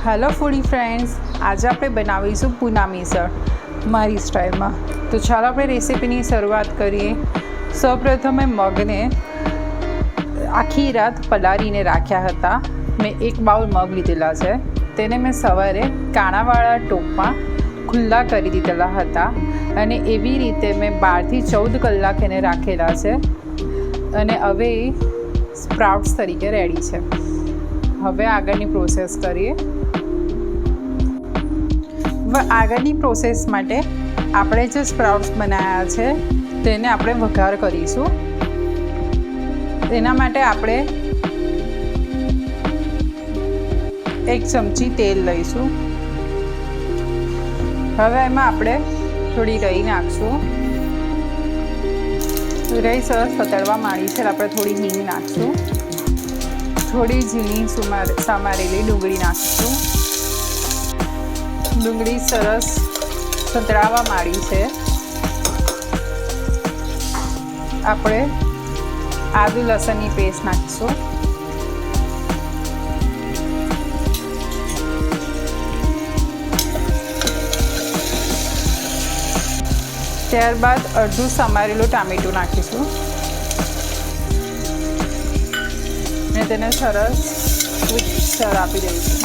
Hello ફૂડી friends, આજે આપણે બનાવીશું પૂના મિસળ મારી સ્ટાઇલમાં. તો ચાલો આપણે રેસીપીની શરૂઆત કરીએ. સૌપ્રથમ મેં મગને આખી રાત પલાળીને રાખ્યા હતા. મેં 1 બાઉલ મગ લીધેલા છે. તેને મેં સવારે કાણાવાળા ટોપમાં ખુલ્લા કરી દીધેલા હતા અને એવી રીતે મેં 12 થી 14 કલાક એને રાખેલા છે અને હવે સ્પ્રાઉટ્સ તરીકે રેડી છે. હવે આગળની પ્રોસેસ કરીએ. આગળની પ્રોસેસ માટે આપણે જે સ્પ્રાઉટ્સ બનાવ્યા છે તેને આપણે વઘાર કરીશું. તેના માટે આપણે 1 ચમચી તેલ લઈશું. હવે એમાં આપણે થોડી રાઈ નાખશું. રાઈ સરસ સતળવા માંડી છે. આપણે થોડી હિંગ નાખશું. થોડી ઝીણી સમારેલી ડુંગળી નાખીશું. ડુંગળી સરસ સતળાવા માંડી છે. આપણે આદુ લસણની પેસ્ટ નાખીશું. ત્યારબાદ અડધું સમારેલું ટામેટું નાખીશું અને તેને સરસ મિક્સર આપી દઈશું.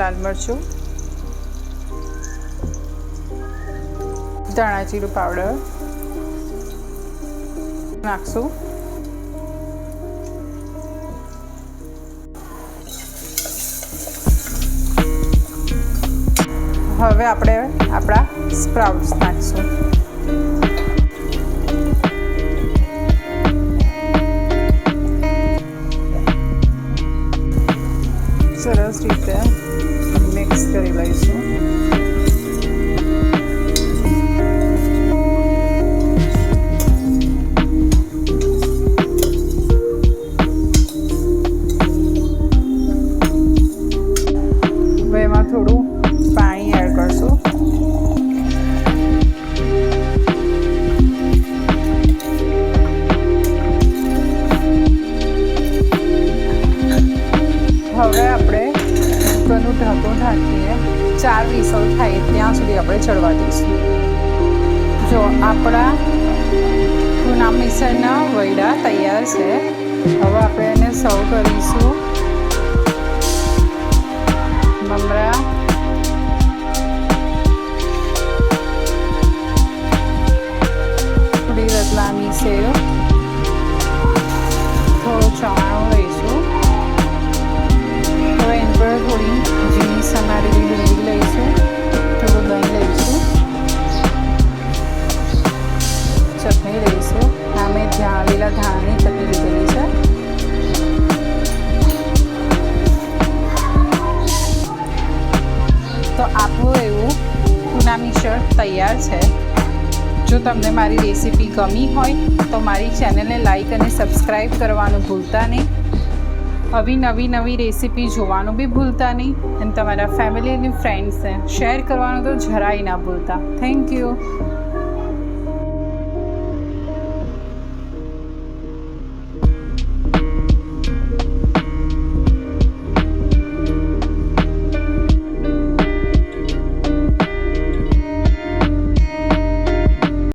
લાલ મરચું, ધાણા જીરું પાવડર નાખશું. હવે આપણે આપણા સ્પ્રાઉટ્સ નાખીશું. સરસ રીતે મિક્સ કરી લઈશું. હવે એમાં થોડું પાણી એડ કરશું. હવે આપણે કુકરનું ઢાંકણું ઢાંકીને 4 વિસલ થાય ત્યાં સુધી આપણે ચડવા દઈશું. જો આપણા પૂના મિસળના વૈડા તૈયાર છે. હવે આપણે એને સર્વ કરીશું. મમરા, થોડી રતલામી સેવ, થોડો ચવાણું લઈશું. હવે એની પર થોડી ઝીણી સમારેલી ડુંગળી લઈશું. થોડું દહીં લઈશું. ચટણી લઈશું. આ મેં લીલા ધાણાની ચટણી લીધેલી છે. તો આપણું એવું પૂના મિસળ તૈયાર છે. જો તમને મારી રેસીપી ગમી હોય તો મારી ચેનલને લાઈક અને સબસ્ક્રાઈબ કરવાનું ભૂલતા નહીં. આવી નવી રેસીપી જોવાનું બી ભૂલતા નહીં અને તમારા ફેમિલી અને ફ્રેન્ડ્સને શેર કરવાનું તો જરાય ના ભૂલતા. Thank you.